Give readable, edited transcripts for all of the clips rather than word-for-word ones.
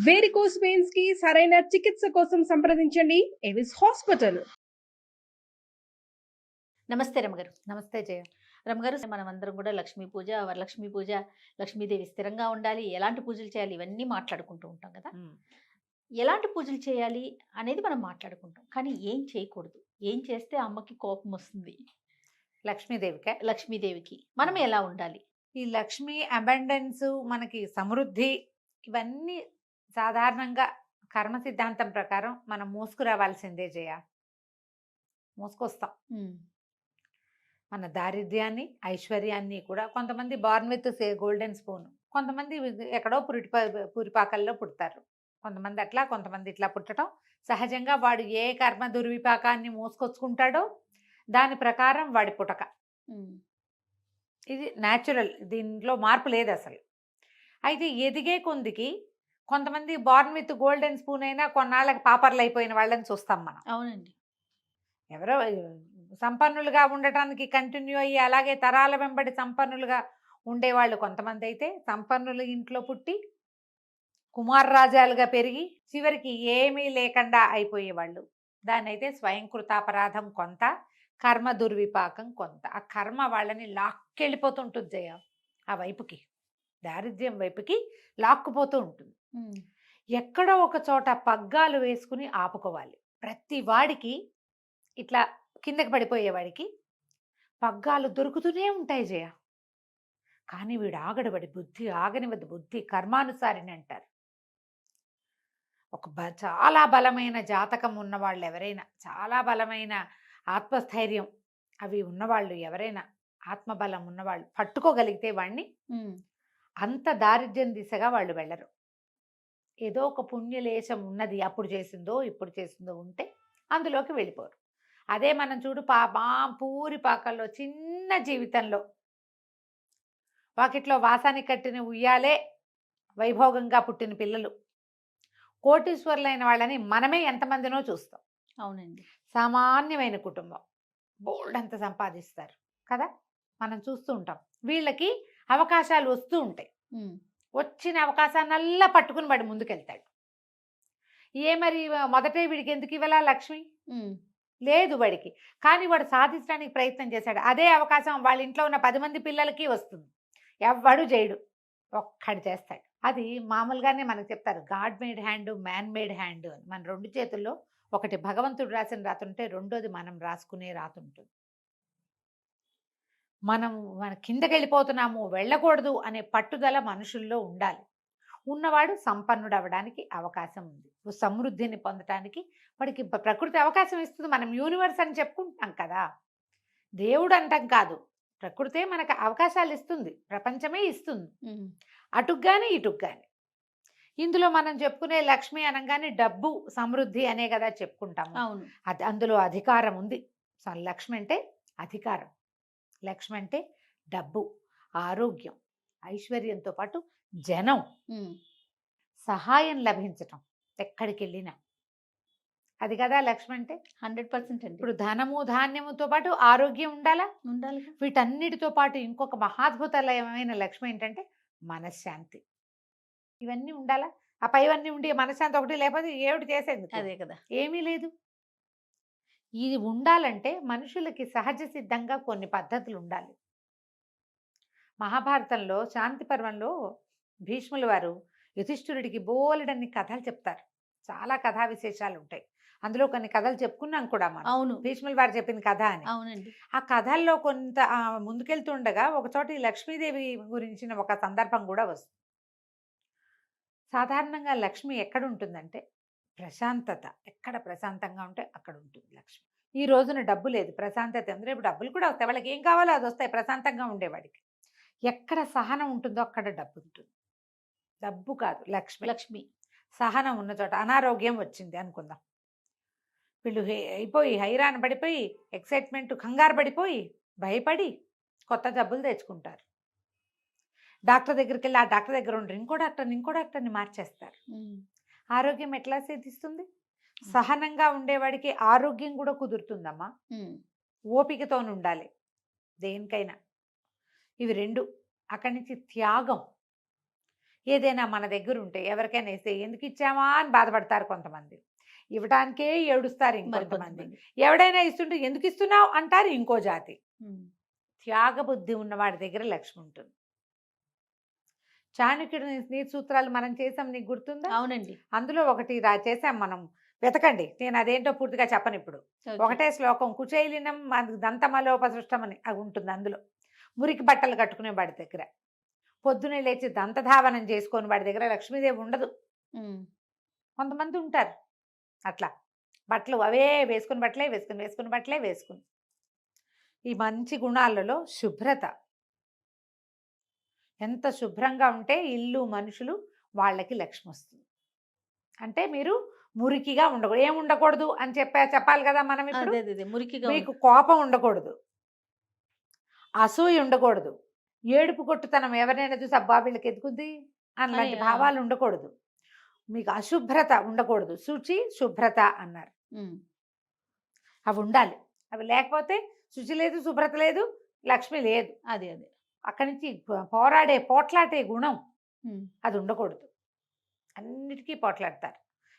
Varicose veins కి సరైన చికిత్స కోసం సంప్రదించండి ఎవిస్ హాస్పిటల్. నమస్తే రమగారు. నమస్తే జయ. రమగారు, మనం అందరం కూడా లక్ష్మీ పూజ, వరలక్ష్మి పూజ, లక్ష్మీదేవి స్థిరంగా ఉండాలి, ఎలాంటి పూజలు చేయాలి, ఇవన్నీ మాట్లాడుకుంటూ ఉంటాం కదా. ఎలాంటి పూజలు చేయాలి అనేది మనం మాట్లాడుకుంటాం, కానీ ఏం చేయకూడదు, ఏం చేస్తే అమ్మకి కోపం వస్తుంది, లక్ష్మీదేవికి మనం ఎలా ఉండాలి? ఈ లక్ష్మి అబండెన్స్, మనకి సమృద్ధి, ఇవన్నీ సాధారణంగా కర్మ సిద్ధాంతం ప్రకారం మనం మోసుకురావాల్సిందే జయ. మోసుకొస్తాం మన దారిద్ర్యాన్ని, ఐశ్వర్యాన్ని కూడా. కొంతమంది బార్న్ విత్ గోల్డెన్ స్పూన్, కొంతమంది ఎక్కడో పురిపాకల్లో పుడతారు. కొంతమంది అట్లా, కొంతమంది ఇట్లా పుట్టడం సహజంగా. వాడు ఏ కర్మ దుర్విపాకాన్ని మోసుకొచ్చుకుంటాడో దాని ప్రకారం వాడి పుటక. ఇది న్యాచురల్, దీంట్లో మార్పు లేదు అసలు. అయితే ఎదిగే కొందికి కొంతమంది బార్న్ విత్ గోల్డెన్ స్పూన్ అయినా కొన్నాళ్ళకి పాపర్లు అయిపోయిన వాళ్ళని చూస్తాం మనం. అవునండి. ఎవరో సంపన్నులుగా ఉండటానికి కంటిన్యూ అయ్యి అలాగే తరాల వెంబడి సంపన్నులుగా ఉండేవాళ్ళు కొంతమంది. అయితే సంపన్నుల ఇంట్లో పుట్టి కుమారరాజాలుగా పెరిగి చివరికి ఏమీ లేకుండా అయిపోయేవాళ్ళు. దాన్ని అయితే స్వయంకృతాపరాధం కొంత, కర్మ దుర్విపాకం కొంత. ఆ కర్మ వాళ్ళని లాక్కెళ్ళిపోతుంటుంది జయ, ఆ వైపుకి, దారిద్ర్యం వైపుకి లాక్కుపోతూ ఉంటుంది. ఎక్కడో ఒక చోట పగ్గాలు వేసుకుని ఆపుకోవాలి. ప్రతి వాడికి ఇట్లా కిందకి పడిపోయేవాడికి పగ్గాలు దొరుకుతూనే ఉంటాయి జయ. కానీ వీడు ఆగడబడి బుద్ధి ఆగనివద్దు, బుద్ధి కర్మానుసారిని అంటారు. చాలా బలమైన జాతకం ఉన్నవాళ్ళు ఎవరైనా, చాలా బలమైన ఆత్మస్థైర్యం అవి ఉన్నవాళ్ళు ఎవరైనా, ఆత్మబలం ఉన్నవాళ్ళు పట్టుకోగలిగితే వాడిని అంత దారిద్ర్యం దిశగా వాళ్ళు వెళ్ళరు. ఏదో ఒక పుణ్యలేశం ఉన్నది, అప్పుడు చేసిందో ఇప్పుడు చేసిందో ఉంటే అందులోకి వెళ్ళిపోరు. అదే మనం చూడు, పూరి పాకల్లో చిన్న జీవితంలో వాకిట్లో వాసానికి కట్టిన ఉయ్యాలే వైభోగంగా పుట్టిన పిల్లలు కోటీశ్వర్లైన వాళ్ళని మనమే ఎంతమందినో చూస్తాం. అవునండి. సామాన్యమైన కుటుంబం, బోల్డ్ అంత సంపాదిస్తారు కదా, మనం చూస్తూ ఉంటాం. వీళ్ళకి అవకాశాలు వస్తూ ఉంటాయి. వచ్చిన అవకాశాన్నల్లా పట్టుకుని వాడు ముందుకెళ్తాడు. మరి మొదటే వీడికి ఎందుకు ఇవ్వాలా లక్ష్మి? లేదు వాడికి. కానీ వాడు సాధించడానికి ప్రయత్నం చేశాడు. అదే అవకాశం వాళ్ళ ఇంట్లో ఉన్న 10 మంది పిల్లలకి వస్తుంది. ఎవ్వడు చేయడు, ఒక్కడు చేస్తాడు. అది మామూలుగానే మనకు చెప్తారు, God made hand, man made hand అని. మన 2 చేతుల్లో ఒకటి భగవంతుడు రాసిన రాతుంటే, రెండోది మనం రాసుకునే రాతుంటుంది. మన కిందకి వెళ్ళిపోతున్నాము, వెళ్ళకూడదు అనే పట్టుదల మనుషుల్లో ఉండాలి. ఉన్నవాడు సంపన్నుడు అవ్వడానికి అవకాశం ఉంది. సమృద్ధిని పొందటానికి వాడికి ప్రకృతి అవకాశం ఇస్తుంది. మనం యూనివర్స్ అని చెప్పుకుంటాం కదా, దేవుడు అంటాం కాదు, ప్రకృతే మనకు అవకాశాలు ఇస్తుంది, ప్రపంచమే ఇస్తుంది. అటుగ్గానే ఇటుగ్గానే. ఇందులో మనం చెప్పుకునే లక్ష్మి అనగానే డబ్బు, సమృద్ధి అనే కదా చెప్పుకుంటాము. అవును. అందులో అధికారం ఉంది. లక్ష్మి అంటే అధికారం, లక్ష్మి అంటే డబ్బు, ఆరోగ్యం, ఐశ్వర్యంతో పాటు జనం, సహాయం లభించటం ఎక్కడికి వెళ్ళినా. అది కదా లక్ష్మి అంటే. 100% అండి. ఇప్పుడు ధనము ధాన్యముతో పాటు ఆరోగ్యం ఉండాలి. వీటన్నిటితో పాటు ఇంకొక మహాద్భుతమైన లక్ష్మి ఏంటంటే మనశ్శాంతి. ఇవన్నీ ఉండాలా. ఆ పైవన్నీ ఉండి మనశ్శాంతి ఒకటి లేకపోతే ఏమిటి చేసేది? అదే కదా, ఏమీ లేదు. ఇది ఉండాలంటే మనుషులకి సహజ సిద్ధంగా కొన్ని పద్ధతులు ఉండాలి. మహాభారతంలో శాంతి పర్వంలో భీష్ముల వారు యుధిష్ఠిరుడికి బోలెడన్ని కథలు చెప్తారు. చాలా కథా విశేషాలు ఉంటాయి. అందులో కొన్ని కథలు చెప్పుకున్నాం కూడా మనం. అవును, భీష్ముల వారు చెప్పిన కథ అని. అవునండి. ఆ కథల్లో కొంత ముందుకెళ్తుండగా ఒకచోట ఈ లక్ష్మీదేవి గురించిన ఒక సందర్భం కూడా వస్తుంది. సాధారణంగా లక్ష్మి ఎక్కడ ఉంటుందంటే ప్రశాంతత. ఎక్కడ ప్రశాంతంగా ఉంటే అక్కడ ఉంటుంది లక్ష్మి. ఈ రోజున డబ్బు లేదు, ప్రశాంతత ఉంది. రేపు డబ్బులు కూడా వస్తాయి, వాళ్ళకి ఏం కావాలో అది వస్తాయి ప్రశాంతంగా ఉండేవాడికి. ఎక్కడ సహనం ఉంటుందో అక్కడ డబ్బు ఉంటుంది. డబ్బు కాదు, లక్ష్మి. సహనం ఉన్న చోట. అనారోగ్యం వచ్చింది అనుకుందాం, వీళ్ళు అయిపోయి హైరాణ పడిపోయి, ఎక్సైట్మెంట్, కంగారు పడిపోయి, భయపడి కొత్త జబ్బులు తెచ్చుకుంటారు. డాక్టర్ దగ్గరికి వెళ్ళి ఆ డాక్టర్ దగ్గర ఉండరు, ఇంకో డాక్టర్ని మార్చేస్తారు. ఆరోగ్యం ఎట్లా సిద్ధిస్తుంది? సహనంగా ఉండేవాడికి ఆరోగ్యం కూడా కుదురుతుందమ్మా. ఓపికతో ఉండాలి దేనికైనా. ఇవి 2. అక్కడి నుంచి త్యాగం. ఏదైనా మన దగ్గర ఉంటే ఎవరికైనా వేస్తే ఎందుకు ఇచ్చామా అని బాధపడతారు కొంతమంది, ఇవ్వడానికే ఏడుస్తారు ఇంకొంతమంది, మరికొంతమంది. ఎవడైనా ఇస్తుంటే ఎందుకు ఇస్తున్నావు అంటారు ఇంకో జాతి. ఉమ్. త్యాగబుద్ధి ఉన్న వాడి దగ్గర లక్ష్మి ఉంటుంది. చాణక్యుడి నీతి సూత్రాలు మనం చేసాం, నీకు గుర్తుందా? అవునండి. అందులో ఒకటి చేసాం మనం, వెతకండి, నేను అదేంటో పూర్తిగా చెప్పను ఇప్పుడు. ఓకే. ఒకటే శ్లోకం, కుచైలినం దంతమలోపసృష్టమని అది ఉంటుంది అందులో. మురికి బట్టలు కట్టుకునే వాడి దగ్గర, పొద్దునే లేచి దంతధావనం చేసుకొని వాడి దగ్గర లక్ష్మీదేవి ఉండదు. ఉమ్. కొంతమంది ఉంటారు అట్లా, బట్టలు అవే వేసుకుని బట్టలే వేసుకుని బట్టలే వేసుకుని. ఈ మంచి గుణాలలో శుభ్రత, ఎంత శుభ్రంగా ఉంటే ఇల్లు మనుషులు వాళ్ళకి లక్ష్మి వస్తుంది. అంటే మీరు మురికిగా ఉండకూడదు, ఏం ఉండకూడదు అని చెప్పాలి కదా మనం ఇప్పుడు. అదే అదే మురికిగా మీకు కోపం ఉండకూడదు, అసూయ ఉండకూడదు, ఏడుపు కొట్టుతనం ఎవరైనా చూసి అబ్బా వీళ్ళకి ఎదుగుద్ది అలాంటి అని, భావాలు ఉండకూడదు, మీకు అశుభ్రత ఉండకూడదు. శుచి శుభ్రత అన్నారు, ఉమ్. అవి ఉండాలి. అవి లేకపోతే శుచి లేదు, శుభ్రత లేదు, లక్ష్మి లేదు. అదే అదే. అక్కడి నుంచి పోట్లాడే గుణం ఉమ్. అది ఉండకూడదు. అన్నిటికీ పోట్లాడతారు,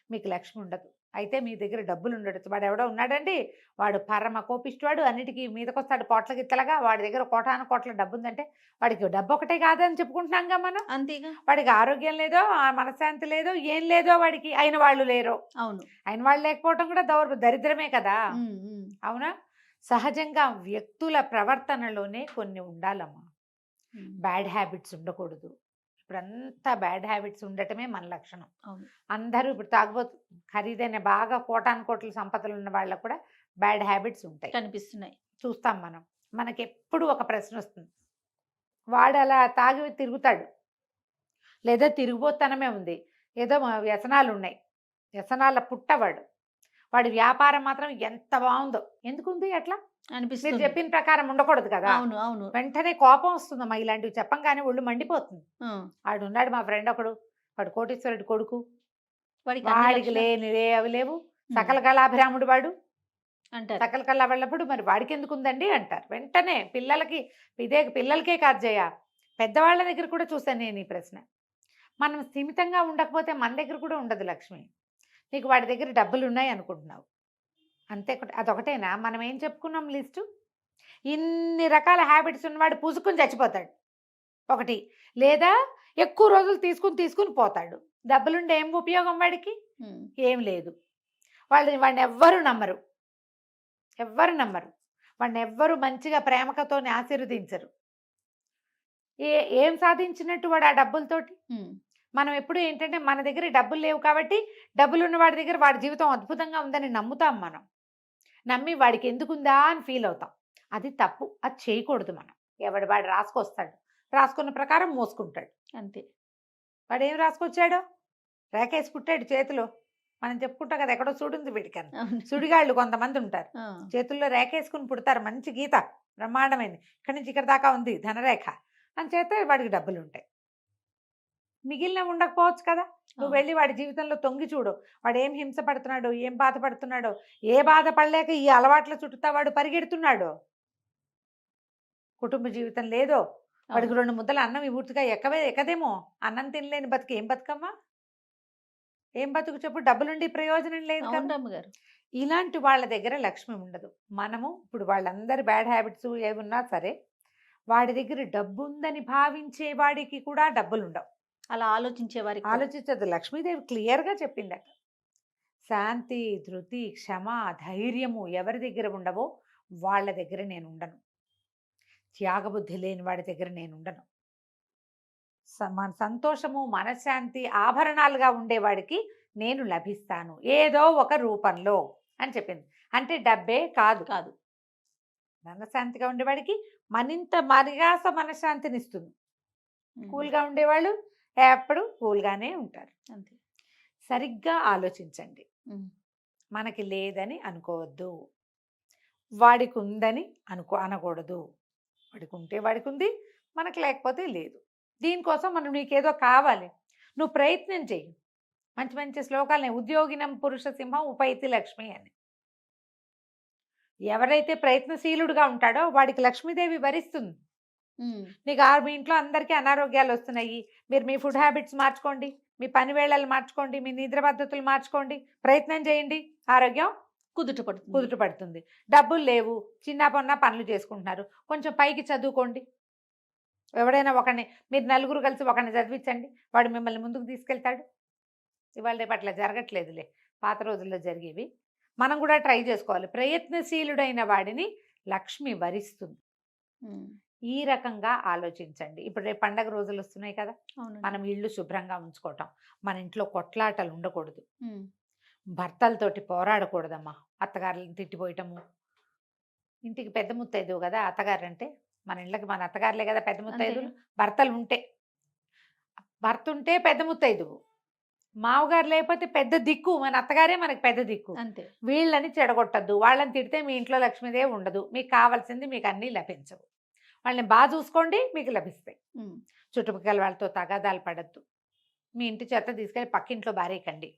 మీకు లక్ష్మి ఉండదు. అయితే మీ దగ్గర డబ్బులు ఉండడు. వాడు ఎవడో ఉన్నాడండి, వాడు పరమ కోపిష్టివాడు, అన్నిటికీ మీదకొస్తాడు పోట్ల గిత్తలుగా, వాడి దగ్గర కోటాను కోట్ల డబ్బు ఉందంటే వాడికి డబ్బు ఒకటే కాదని చెప్పుకుంటున్నాంగా మనం. అంతేగా. వాడికి ఆరోగ్యం లేదో, మనశ్శాంతి లేదో, ఏం లేదో, వాడికి అయిన వాళ్ళు లేరు. అవును. అయిన వాళ్ళు లేకపోవడం కూడా దరిద్రమే కదా. ఉమ్. ఉమ్. అవునా? సహజంగా వ్యక్తుల ప్రవర్తనలోనే కొన్ని ఉండాలమ్మా. ఉమ్. బ్యాడ్ హ్యాబిట్స్ ఉండకూడదు. ఇప్పుడంతా బ్యాడ్ హ్యాబిట్స్ ఉండటమే మన లక్షణం. అవును. అందరూ ఇప్పుడు తాగుబోతు, ఖరీదైన బాగా కోటాను కోట్ల సంపదలు ఉన్న వాళ్ళకు కూడా బ్యాడ్ హ్యాబిట్స్ ఉంటాయి, కనిపిస్తున్నాయి. చూస్తాం మనం. మనకి ఎప్పుడు ఒక ప్రశ్న వస్తుంది, వాడు అలా తాగి తిరుగుతాడు, లేదా తిరిగిపోతనమే ఉంది, ఏదో వ్యసనాలు ఉన్నాయి, వ్యసనాల పుట్టవాడు, వాడి వ్యాపారం మాత్రం ఎంత బాగుందో, ఎందుకుంది అట్లా? మీరు అనిపిస్తుంది. చెప్పిన ప్రకారం ఉండకూడదు కదా. అవును అవును. వెంటనే కోపం వస్తుందమ్మా, ఇలాంటివి చెప్పంగానే ఒళ్ళు మండిపోతుంది. ఉమ్. వాడు ఉన్నాడు మా ఫ్రెండ్ ఒకడు, వాడు కోటీశ్వరుడు కొడుకు, వాడికి అన్ని వాడికి లక్షణాలు అవి లేవు, ఉమ్. సకల కళాభిరాముడు వాడు, అంటారు. సకల కళ వెళ్ళప్పుడు మరి వాడికి ఎందుకు ఉందండి అంటారు వెంటనే. పిల్లలకే కాదు జయ, పెద్దవాళ్ళ దగ్గర కూడా చూశాను నేను ఈ ప్రశ్న. మనం స్థిమితంగా ఉండకపోతే మన దగ్గర కూడా ఉండదు లక్ష్మి. నీకు వాడి దగ్గర డబ్బులు ఉన్నాయి అనుకుంటున్నావు అంతే, అదొకటేనా? మనం ఏం చెప్పుకున్నాం లిస్టు? ఇన్ని రకాల హ్యాబిట్స్ ఉన్నవాడు పూసుకుని చచ్చిపోతాడు ఒకటి, లేదా ఎక్కువ రోజులు తీసుకుని పోతాడు. డబ్బులుండే ఏం ఉపయోగం వాడికి? ఉమ్. ఏం లేదు. వాడిని ఎవ్వరు నమ్మరు, వాడిని ఎవ్వరు మంచిగా ప్రేమకతోని ఆశీర్వదించరు. ఏం సాధించినట్టు వాడు ఆ డబ్బులతోటి? ఉమ్. మనం ఎప్పుడు ఏంటంటే మన దగ్గర డబ్బులు లేవు కాబట్టి డబ్బులు ఉన్న వాడి దగ్గర వాడి జీవితం అద్భుతంగా ఉందని నమ్ముతాం మనం. నమ్మి వాడికి ఎందుకుందా అని ఫీల్ అవుతాం. అది తప్పు, అది చేయకూడదు. మనం వాడు రాసుకొస్తాడు, రాసుకున్న ప్రకారం మోసుకుంటాడు అంతే. వాడు ఏం రాసుకొచ్చాడో రేకేసి పుట్టాడు చేతిలో. మనం చెప్పుకుంటాం కదా, ఎక్కడో సుడుంది వీడికని. అవును. సుడిగాళ్ళు కొంతమంది ఉంటారు, ఆ. చేతుల్లో రేకేసుకుని పుడతారు, మంచి గీత బ్రహ్మాండమైంది, ఇక్కడి నుంచి ఇక్కడ దాకా ఉంది ధనరేఖ అని చేస్తే వాడికి డబ్బులు ఉంటాయి. మిగిలిన ఉండకపోవచ్చు కదా. నువ్వు వెళ్ళి వాడి జీవితంలో తొంగి చూడు, వాడు ఏం హింస పడుతున్నాడో, ఏం బాధపడుతున్నాడో, ఏ బాధపడలేక ఈ అలవాట్ల చుట్టూ వాడు పరిగెడుతున్నాడో. కుటుంబ జీవితం లేదో, వాడికి 2 ముద్దలు అన్నం పూర్తిగా ఎక్కదేమో, అన్నం తినలేని బతుకు ఏం బతుకమ్మా, ఏం బతుకు చెప్పు? డబ్బులుండి ప్రయోజనం లేదు కదా. అవును రమ్మగారు. ఇలాంటి వాళ్ళ దగ్గర లక్ష్మి ఉండదు. మనము ఇప్పుడు వాళ్ళందరి బ్యాడ్ హ్యాబిట్స్ ఏమున్నా సరే, వాడి దగ్గర డబ్బు ఉందని భావించే వాడికి కూడా డబ్బులు ఉండవు. అలా ఆలోచించే వారికి ఆలోచించదు. లక్ష్మీదేవి క్లియర్గా చెప్పింది అక్కడ, శాంతి, ధృతి, క్షమ, ధైర్యము ఎవరి దగ్గర ఉండవో వాళ్ళ దగ్గర నేను ఉండను, త్యాగబుద్ధి లేని వాడి దగ్గర నేను ఉండను, సంతోషము, మనశ్శాంతి ఆభరణాలుగా ఉండేవాడికి నేను లభిస్తాను ఏదో ఒక రూపంలో అని చెప్పింది. అంటే డబ్బే కాదు, కాదు, మనశ్శాంతిగా ఉండేవాడికి మరింత మరిగాస మనశ్శాంతిని ఇస్తుంది. కూల్గా ఉండేవాళ్ళు ఎప్పుడు కూల్గానే ఉంటారు. అంతే. సరిగ్గా ఆలోచించండి. ఉమ్. మనకి లేదని అనుకోవద్దు, వాడికి ఉందని అనకూడదు. వాడికి ఉంటే వాడికి ఉంది, మనకు లేకపోతే లేదు. దీనికోసం నీకేదో కావాలి, నువ్వు ప్రయత్నం చెయ్యి. మంచి మంచి శ్లోకాలని, ఉద్యోగినం పురుష సింహం ఉపైతి లక్ష్మి అని. ఎవరైతే ప్రయత్నశీలుడుగా ఉంటాడో వాడికి లక్ష్మీదేవి వరిస్తుంది. ఉమ్. నీకు మీ ఇంట్లో అందరికీ అనారోగ్యాలు వస్తున్నాయి, మీరు మీ ఫుడ్ హ్యాబిట్స్ మార్చుకోండి, మీ పని వేళలు మార్చుకోండి, మీ నిద్ర పద్ధతులు మార్చుకోండి, ప్రయత్నం చేయండి, ఆరోగ్యం కుదుట పడుతుంది. కుదుట పడుతుంది. డబ్బులు లేవు, చిన్న పొన్న పనులు చేసుకుంటున్నారు, కొంచెం పైకి చదువుకోండి. ఎవడైనా ఒకరిని, మీరు నలుగురు కలిసి ఒకరిని చదివించండి, వాడు మిమ్మల్ని ముందుకు తీసుకెళ్తాడు. ఇవాళ రేపు అట్లా జరగట్లేదులే, పాత రోజుల్లో జరిగేవి. మనం కూడా ట్రై చేసుకోవాలి. ప్రయత్నశీలుడైన వాడిని లక్ష్మి వరిస్తుంది. ఉమ్. ఈ రకంగా ఆలోచించండి. ఇప్పుడు రేపు పండగ రోజులు వస్తున్నాయి కదా, అవునండి. మనం ఇళ్ళు శుభ్రంగా ఉంచుకోవటం, మన ఇంట్లో కొట్లాటలు ఉండకూడదు, ఉమ్. భర్తలతోటి పోరాడకూడదమ్మా, అత్తగారులను తిట్టిపోయటము. ఇంటికి పెద్ద ముత్తైదువు కదా అత్తగారు అంటే, మన ఇళ్ళకి మన అత్తగారులే కదా పెద్ద ముత్తైదువు. అంతేగా. భర్తలు ఉంటే, భర్త ఉంటే పెద్ద ముత్తైదువు, మామగారు లేకపోతే పెద్ద దిక్కు, మన అత్తగారే మనకి పెద్ద దిక్కు. అంతే. వీళ్ళని చెడగొట్టద్దు, వాళ్ళని తిడితే మీ ఇంట్లో లక్ష్మీదేవి ఉండదు, మీకు కావాల్సింది మీకు అన్నీ లభించవు. వాళ్ళని బాగా చూసుకోండి, మీకు లభిస్తాయి. ఉమ్. చుట్టుపక్కల వాళ్ళతో తగాదాలు పడద్దు, మీ ఇంటి చెత్త తీసుకెళ్ళి పక్కింట్లో బారేయకండి,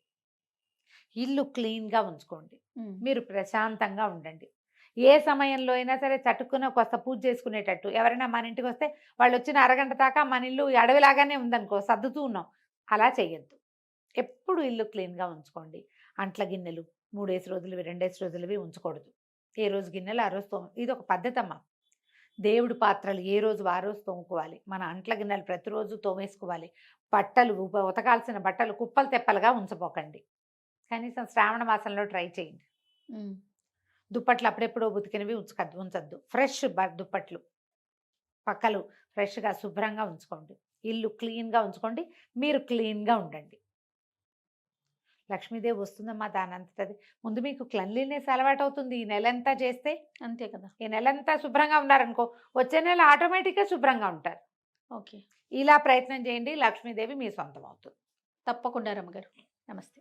ఇల్లు క్లీన్గా ఉంచుకోండి, ఉమ్. మీరు ప్రశాంతంగా ఉండండి. ఏ సమయంలో అయినా సరే చటుక్కున కొత్త పూజ చేసుకునేటట్టు. ఎవరైనా మన ఇంటికి వస్తే వాళ్ళు వచ్చిన అరగంట దాకా మన ఇల్లు అడవిలాగానే ఉందనుకో, సర్దుతూ ఉన్నాం, అలా చేయొద్దు. ఎప్పుడు ఇల్లు క్లీన్గా ఉంచుకోండి. అంట్ల గిన్నెలు 3 రోజులవి 2 రోజులవి ఉంచకూడదు. ఏ రోజు గిన్నెలు ఆ రోజు ఇది ఒక పద్ధతి అమ్మా. దేవుడి పాత్రలు ఏ రోజు ఆ రోజు తోముకోవాలి, మన అంట్ల గిన్నెలు ప్రతిరోజు తోమేసుకోవాలి. బట్టలు ఉతకాల్సిన బట్టలు కుప్పలు తెప్పలుగా ఉంచపోకండి. కనీసం శ్రావణ మాసంలో ట్రై చేయండి. ఉమ్. దుప్పట్లు అప్పుడెప్పుడో ఉతికినవి ఉంచద్దు. ఫ్రెష్ దుప్పట్లు పక్కలు ఫ్రెష్గా శుభ్రంగా ఉంచుకోండి. ఇల్లు క్లీన్గా ఉంచుకోండి, మీరు క్లీన్గా ఉండండి. లక్ష్మీదేవి వస్తుందమ్మా దానంతటది. ముందు మీకు క్లెన్లీనెస్ అలవాటు అవుతుంది. ఈ నెలంతా చేస్తే, అంతే కదా. ఈ నెలంతా శుభ్రంగా ఉన్నారనుకో, వచ్చే నెల ఆటోమేటిక్గా శుభ్రంగా ఉంటారు. ఓకే. ఇలా ప్రయత్నం చేయండి, లక్ష్మీదేవి మీ సొంతం అవుతుంది. తప్పకుండా రమ్మగారు. నమస్తే.